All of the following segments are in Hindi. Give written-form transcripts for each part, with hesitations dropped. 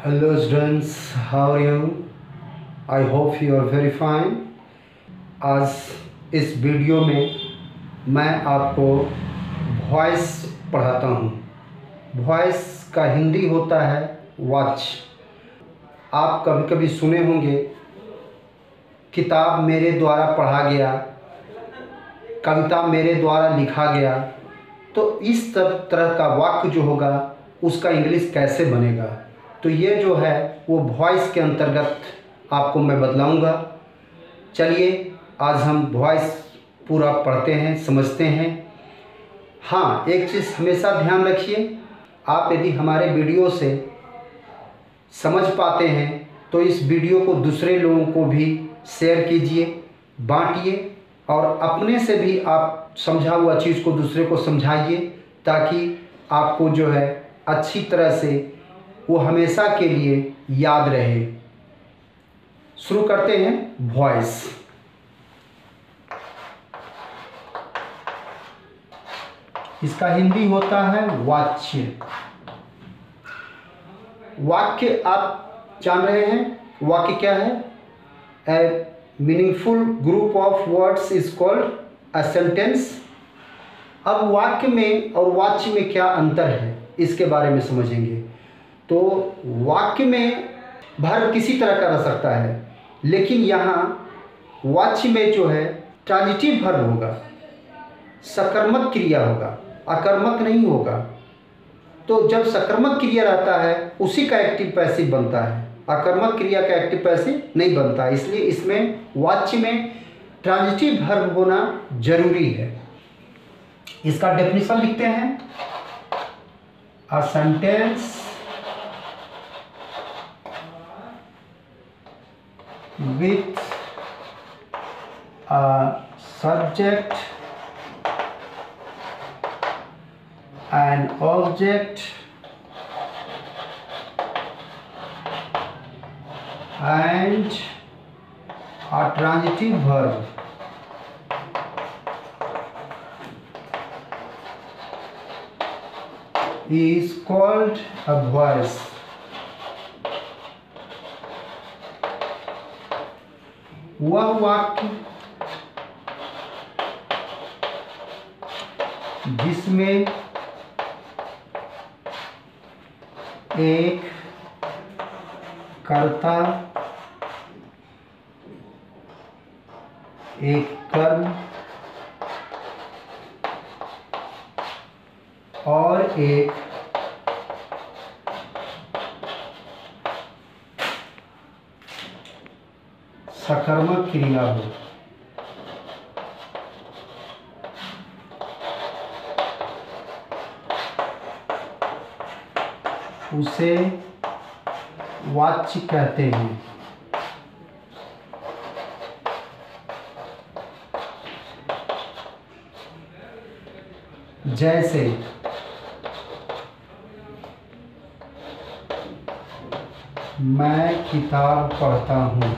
Hello students, how are you? I hope you are very fine. आज इस वीडियो में मैं आपको वॉइस पढ़ाता हूँ। वॉइस का हिंदी होता है वॉच। आप कभी कभी सुने होंगे किताब मेरे द्वारा पढ़ा गया, कविता मेरे द्वारा लिखा गया। तो इस तरह का वाक्य जो होगा उसका इंग्लिश कैसे बनेगा, तो ये जो है वो वॉइस के अंतर्गत आपको मैं बतलाऊंगा। चलिए आज हम वॉइस पूरा पढ़ते हैं, समझते हैं। हाँ, एक चीज़ हमेशा ध्यान रखिए, आप यदि हमारे वीडियो से समझ पाते हैं तो इस वीडियो को दूसरे लोगों को भी शेयर कीजिए, बांटिए और अपने से भी आप समझा हुआ चीज़ को दूसरे को समझाइए, ताकि आपको जो है अच्छी तरह से वो हमेशा के लिए याद रहे। शुरू करते हैं वॉइस। इसका हिंदी होता है वाच्य। वाक्य आप जान रहे हैं, वाक्य क्या है? ए meaningful group of words is called a sentence. अब वाक्य में और वाच्य में क्या अंतर है इसके बारे में समझेंगे। तो वाक्य में वर्ब किसी तरह का रह सकता है, लेकिन यहाँ वाच्य में जो है ट्रांजिटिव वर्ब होगा, सकर्मक क्रिया होगा, आकर्मक नहीं होगा। तो जब सकर्मक क्रिया रहता है उसी का एक्टिव पैसिव बनता है, आकर्मक क्रिया का एक्टिव पैसिव नहीं बनता। इसलिए इसमें वाच्य में ट्रांजिटिव वर्ब होना जरूरी है। इसका डेफिनेशन लिखते हैं। A sentence with a subject and object and a transitive verb is called a voice. वह वाक्य जिसमें एक कर्ता, एक कर्म और एक सकर्मक क्रिया हो, उसे वाच्य कहते हैं। जैसे मैं किताब पढ़ता हूँ,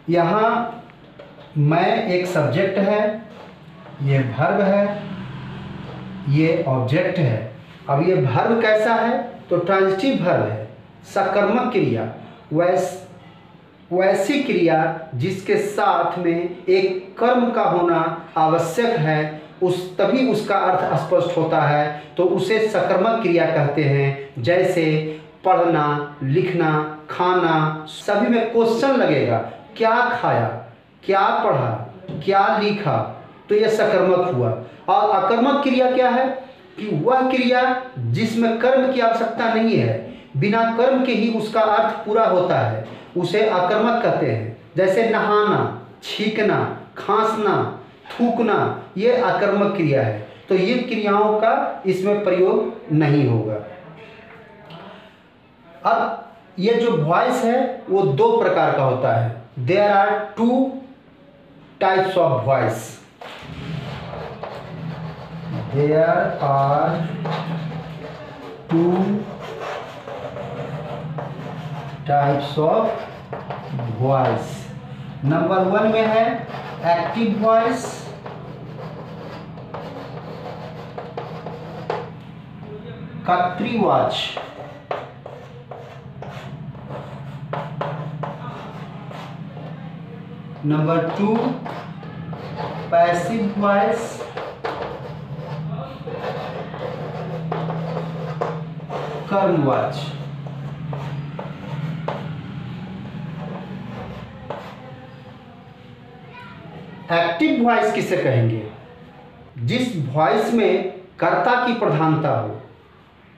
यहाँ मैं एक सब्जेक्ट है, ये वर्ब है, ये ऑब्जेक्ट है। अब ये वर्ब कैसा है? तो ट्रांजिटिव वर्ब है, सकर्मक क्रिया, वैसी क्रिया जिसके साथ में एक कर्म का होना आवश्यक है, तभी उसका अर्थ स्पष्ट होता है, तो उसे सकर्मक क्रिया कहते हैं। जैसे पढ़ना, लिखना, खाना, सभी में क्वेश्चन लगेगा, क्या खाया, क्या पढ़ा, क्या लिखा, तो यह सकर्मक हुआ। और अकर्मक क्रिया क्या है? कि वह क्रिया जिसमें कर्म की आवश्यकता नहीं है, बिना कर्म के ही उसका अर्थ पूरा होता है, उसे अकर्मक कहते हैं। जैसे नहाना, छींकना, खांसना, थूकना, ये अकर्मक क्रिया है, तो ये क्रियाओं का इसमें प्रयोग नहीं होगा। अब ये जो वॉइस है वो दो प्रकार का होता है। There are two types of voice. There are two types of voice. Number 1 में है एक्टिव वॉइस कत्री वॉच। नंबर 2 पैसिव वॉइस, कर्म वॉच। एक्टिव वॉइस किसे कहेंगे? जिस वॉइस में कर्ता की प्रधानता हो,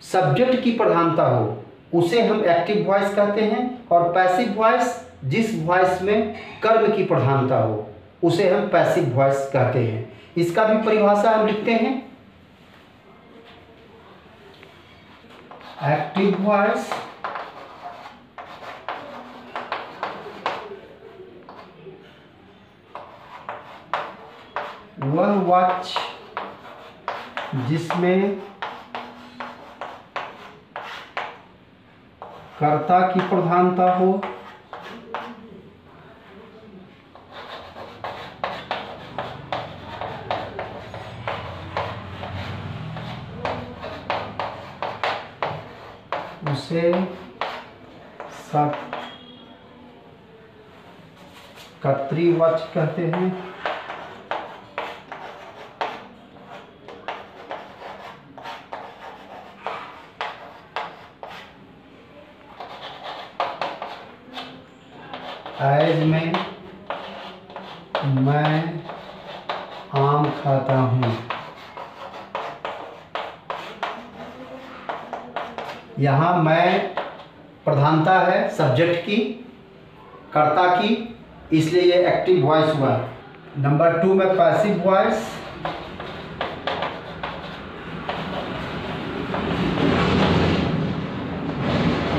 सब्जेक्ट की प्रधानता हो, उसे हम एक्टिव वॉइस कहते हैं। और पैसिव वॉइस, जिस वॉइस में कर्म की प्रधानता हो, उसे हम पैसिव वॉइस कहते हैं। इसका भी परिभाषा हम लिखते हैं। एक्टिव वॉइस वह वॉच जिसमें कर्ता की प्रधानता हो, उसे सब कत्री वॉच कहते हैं। एज में मैं आम खाता हूँ। यहाँ मैं प्रधानता है सब्जेक्ट की, कर्ता की, इसलिए ये एक्टिव वॉइस हुआ। नंबर 2 में पैसिव वॉइस,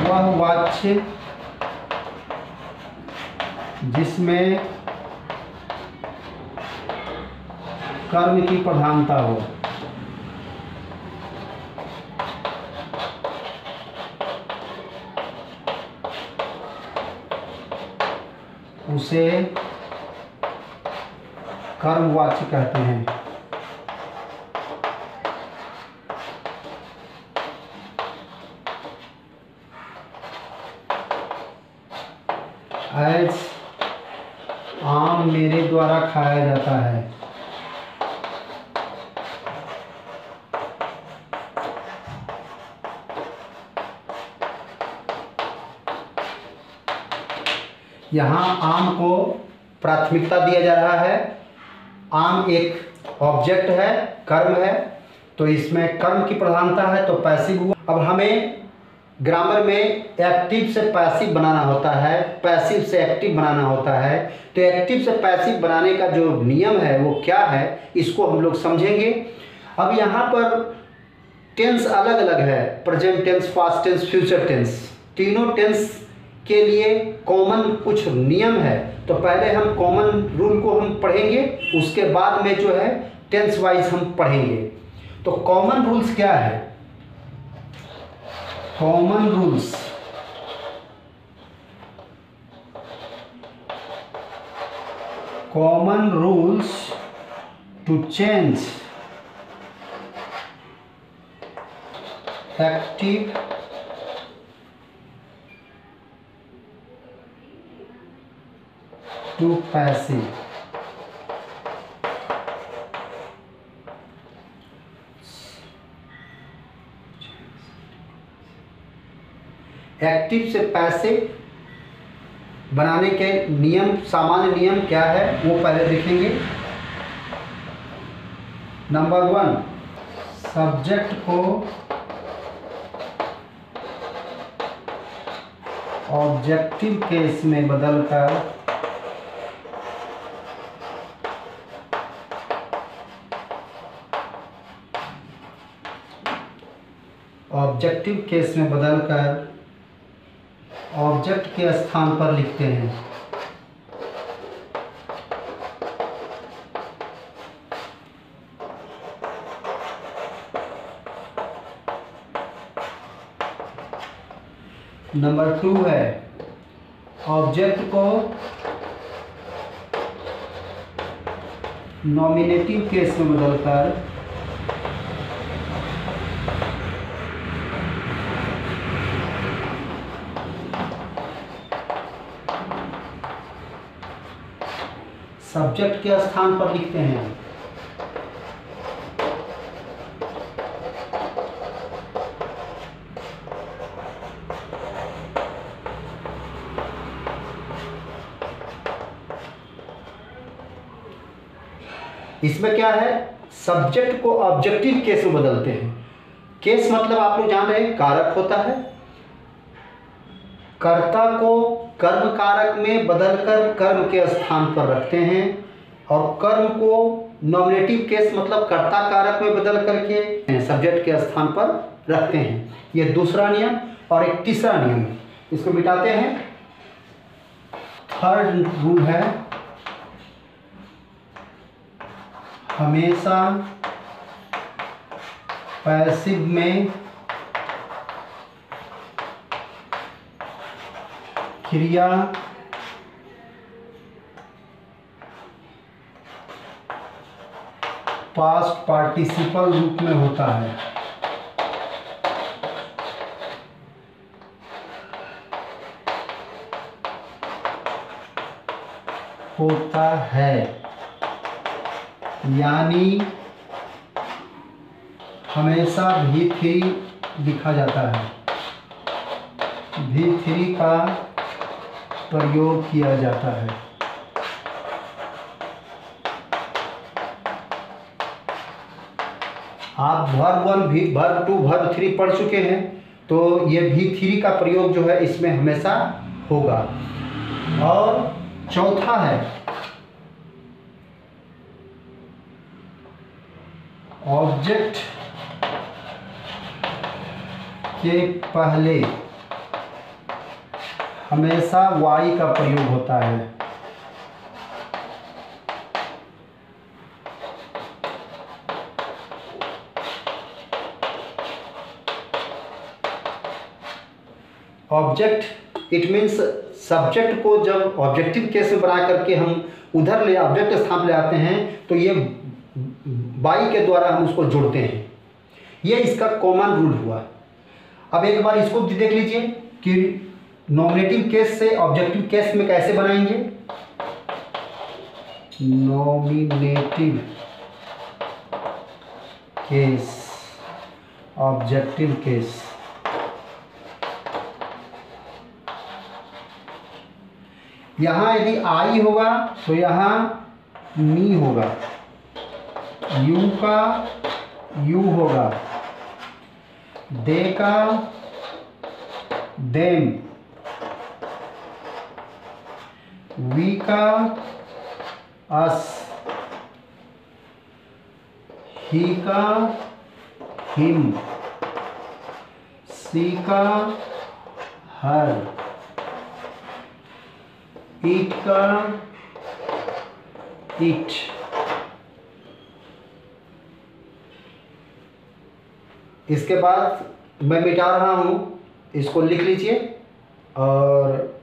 वह वाच्य जिसमें कर्म की प्रधानता हो, उसे कर्मवाच्य कहते हैं। एज आम मेरे द्वारा खाया जाता है। यहाँ आम को प्राथमिकता दिया जा रहा है। आम एक ऑब्जेक्ट है, कर्म है, तो इसमें कर्म की प्रधानता है, तो पैसिव हुआ। अब हमें ग्रामर में एक्टिव से पैसिव बनाना होता है, पैसिव से एक्टिव बनाना होता है। तो एक्टिव से पैसिव बनाने का जो नियम है वो क्या है, इसको हम लोग समझेंगे। अब यहाँ पर टेंस अलग अलग है, present tense, past tense, future tense. तीनों टेंस के लिए कॉमन कुछ नियम है। तो पहले हम कॉमन रूल को हम पढ़ेंगे, उसके बाद में जो है टेंस वाइज हम पढ़ेंगे। तो कॉमन रूल्स क्या है? Common rules to change active to passive. Active से पैसिव बनाने के नियम, सामान्य नियम क्या है वो पहले देखेंगे। नंबर 1, सब्जेक्ट को ऑब्जेक्टिव केस में बदलकर ऑब्जेक्ट के स्थान पर लिखते हैं। नंबर 2 है ऑब्जेक्ट को नॉमिनेटिव केस में बदलकर सब्जेक्ट के स्थान पर लिखते हैं। इसमें क्या है, सब्जेक्ट को ऑब्जेक्टिव केस में बदलते हैं। केस मतलब आप लोग जान रहे हैं, कारक होता है। कर्ता को कर्म कारक में बदलकर कर्म के स्थान पर रखते हैं, और कर्म को नॉमिनेटिव केस मतलब कर्ता कारक में बदल करके सब्जेक्ट के स्थान पर रखते हैं। ये दूसरा नियम। और एक तीसरा नियम, इसको मिटाते हैं। थर्ड रूल है, हमेशा पैसिव में क्रिया पास्ट पार्टिसिपल रूप में होता है। यानी हमेशा V3 लिखा जाता है, V3 का प्रयोग किया जाता है। आप वर्ब 1, वर्ब 2, वर्ब 3 पढ़ चुके हैं, तो ये V3 का प्रयोग जो है इसमें हमेशा होगा। और चौथा है, ऑब्जेक्ट के पहले हमेशा Y का प्रयोग होता है। ऑब्जेक्ट इट मीन्स सब्जेक्ट को जब ऑब्जेक्टिव केस में बना करके हम उधर ले ऑब्जेक्ट स्थान ले आते हैं, तो ये बाई के द्वारा हम उसको जोड़ते हैं। ये इसका कॉमन रूल हुआ। अब एक बार इसको देख लीजिए कि नॉमिनेटिव केस से ऑब्जेक्टिव केस में कैसे बनाएंगे। Nominative case, objective case. यहाँ यदि आई होगा तो यहाँ मी होगा, यू का यू होगा, दे का देम, वी का अस, ही का हिम, सी का हर, ईट का इट। इसके बाद मैं मिटा रहा हूँ, इसको लिख लीजिए और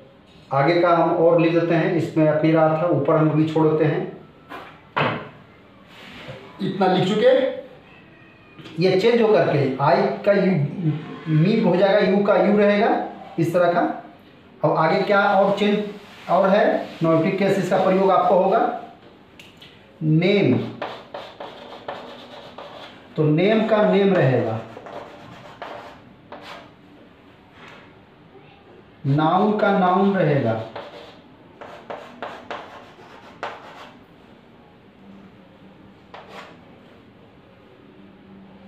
आगे का हम और लिख देते हैं। इसमें अपनी रहा था, ऊपर हम भी छोड़ देते हैं। इतना लिख चुके। ये चेंज होकर के आई का यू मी हो जाएगा, यू का यू रहेगा, इस तरह का। अब आगे क्या और चेंज और है, नॉमिनेटिव केस इसका प्रयोग आपको होगा। नेम, तो नेम का नेम रहेगा, नाउन का नाउन रहेगा,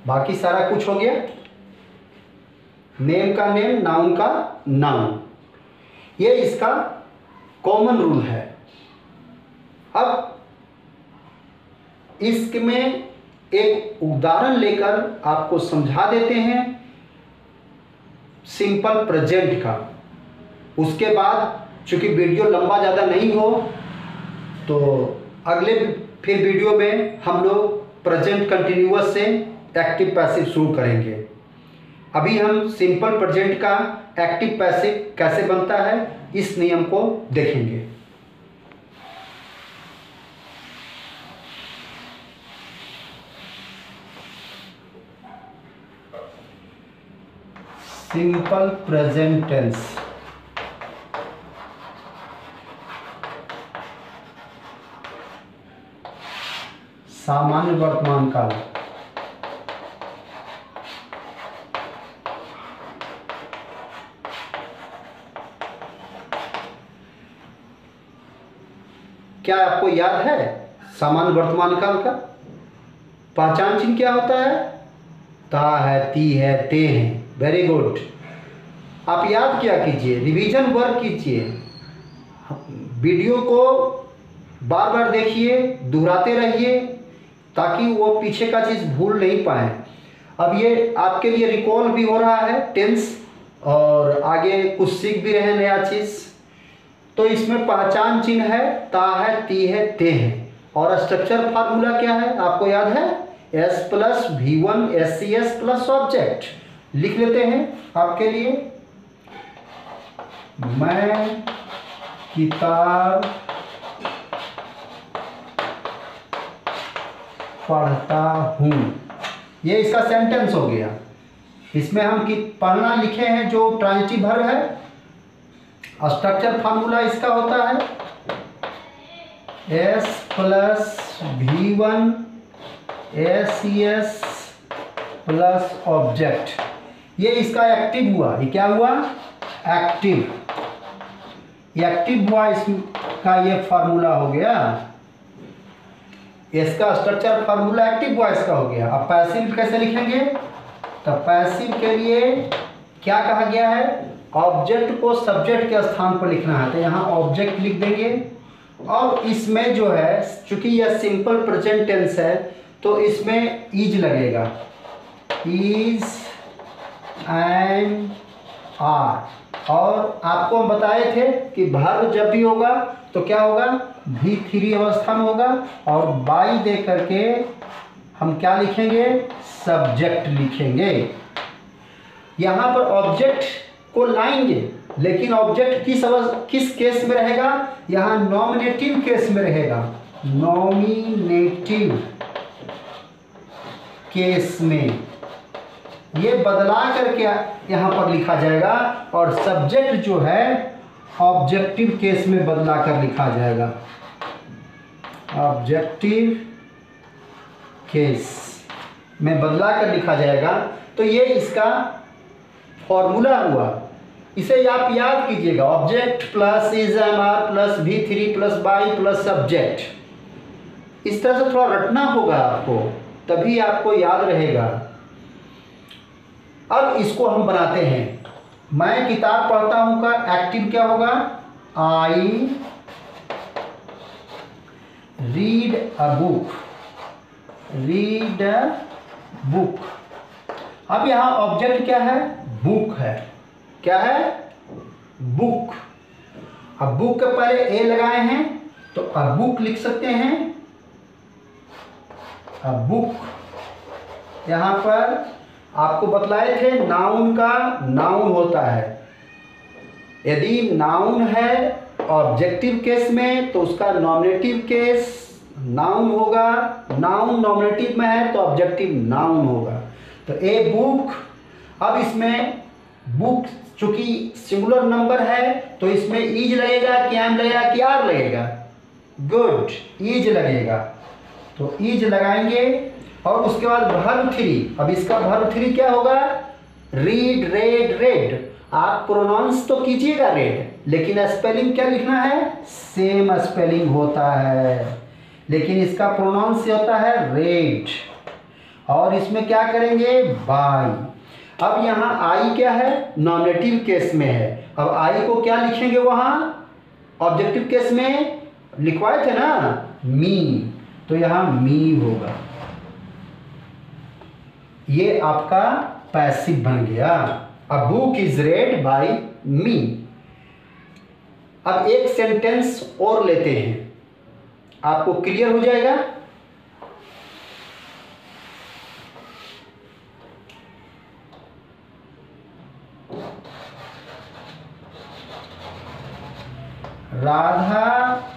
बाकी सारा कुछ हो गया। नेम का नेम, नाउन का नाउन, ये इसका कॉमन रूल है। अब इसमें एक उदाहरण लेकर आपको समझा देते हैं सिंपल प्रेजेंट का। उसके बाद चूंकि वीडियो लंबा ज़्यादा नहीं हो, तो अगले फिर वीडियो में हम लोग प्रेजेंट कंटिन्यूअस से एक्टिव पैसिव शुरू करेंगे। अभी हम सिंपल प्रेजेंट का एक्टिव पैसिव कैसे बनता है इस नियम को देखेंगे। सिंपल प्रेजेंट टेंस, सामान्य वर्तमान काल। क्या आपको याद है सामान्य वर्तमान काल का पहचान चिन्ह क्या होता है? ता है, ती है, ते है। Very good. आप याद क्या कीजिए, रिवीजन वर्क कीजिए, वीडियो को बार बार देखिए, दोहराते रहिए ताकि वो पीछे का चीज़ भूल नहीं पाए। अब ये आपके लिए रिकॉल भी हो रहा है टेंस, और आगे कुछ सीख भी रहे नया चीज़। तो इसमें पहचान चिन्ह है, ता है, ती है, ते है। और स्ट्रक्चर फार्मूला क्या है आपको याद है? S plus V1 SCS plus object. लिख लेते हैं आपके लिए। मैं किताब पढ़ता हूँ, ये इसका सेंटेंस हो गया। इसमें हम कि पढ़ना लिखे हैं जो ट्रांजिटिव वर्ब है। स्ट्रक्चर फार्मूला इसका होता है S plus V1 SCS plus object. ये इसका एक्टिव हुआ। ये क्या हुआ? एक्टिव। एक्टिव हुआ, इसका ये फार्मूला हो गया। इसका स्ट्रक्चर फार्मूला एक्टिव हुआ, इसका हो गया। अब पैसिव कैसे लिखेंगे? तो पैसिव के लिए क्या कहा गया है? ऑब्जेक्ट को सब्जेक्ट के स्थान पर लिखना है, तो यहाँ ऑब्जेक्ट लिख देंगे। और इसमें जो है, चूंकि यह सिंपल प्रेजेंट टेंस है, तो इसमें इज लगेगा, इज एंड आर। और आपको हम बताए थे कि वर्ब जब भी होगा तो क्या होगा? V3 अवस्था में होगा। और बाई दे करके हम क्या लिखेंगे? सब्जेक्ट लिखेंगे। यहाँ पर ऑब्जेक्ट को लाएंगे, लेकिन ऑब्जेक्ट किस केस में रहेगा? यहाँ नॉमिनेटिव केस में रहेगा। नॉमिनेटिव केस में ये बदला करके यहाँ पर लिखा जाएगा, और सब्जेक्ट जो है ऑब्जेक्टिव केस में बदला कर लिखा जाएगा। ऑब्जेक्टिव केस में बदला कर लिखा जाएगा। तो ये इसका फॉर्मूला हुआ। इसे आप याद कीजिएगा, object plus is am are plus V3 plus by plus subject. इस तरह से थोड़ा रटना होगा आपको, तभी आपको याद रहेगा। अब इसको हम बनाते हैं। मैं किताब पढ़ता हूं का एक्टिव क्या होगा? I read a book. Read a book. अब यहां ऑब्जेक्ट क्या है? बुक है। क्या है? बुक। अब बुक के पहले ए लगाए हैं, तो अब बुक लिख सकते हैं। अब बुक यहां पर आपको बतलाए थे नाउन का नाउन होता है। यदि नाउन है ऑब्जेक्टिव केस में तो उसका नॉमिनेटिव केस नाउन होगा। नाउन नॉमिनेटिव में है तो ऑब्जेक्टिव नाउन होगा। तो ए बुक। अब इसमें बुक चूंकि सिंगुलर नंबर है तो इसमें इज लगेगा कि एम लगेगा कि आर लगेगा? गुड, इज लगेगा। तो इज लगाएंगे और उसके बाद वर्ब 3। अब इसका वर्ब 3 क्या होगा? Read, red, red. आप प्रोनाउंस तो कीजिएगा रेड, लेकिन स्पेलिंग क्या लिखना है? सेम स्पेलिंग होता है, लेकिन इसका प्रोनाउंस होता है रेड। और इसमें क्या करेंगे? बाय। अब यहाँ आई क्या है? नॉमिनेटिव केस में है। अब आई को क्या लिखेंगे? वहाँ ऑब्जेक्टिव केस में लिखवाए थे ना, मी, तो यहाँ मी होगा। ये आपका पैसिव बन गया। A book is read by me. अब एक सेंटेंस और लेते हैं, आपको क्लियर हो जाएगा। Radha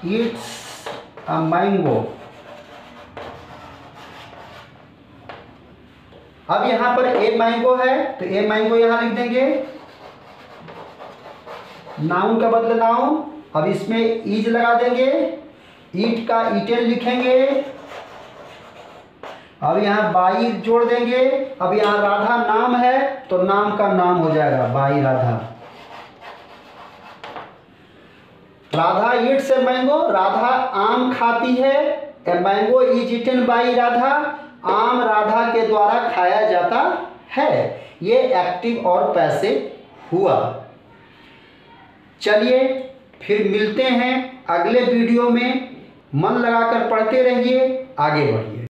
it's a mango. अब यहां पर ए मैंगो है तो ए मैंगो यहां लिख देंगे, नाउन का बदले नाउन। अब इसमें इज लगा देंगे, ईट का ईटेन लिखेंगे, अब यहाँ बाई जोड़ देंगे। अब यहाँ राधा नाम है तो नाम का नाम हो जाएगा by Radha. Radha eats a mango, Radha आम खाती है। A mango is eaten by Radha, आम राधा के द्वारा खाया जाता है। ये एक्टिव और पैसिव हुआ। चलिए फिर मिलते हैं अगले वीडियो में। मन लगाकर पढ़ते रहिए, आगे बढ़िए।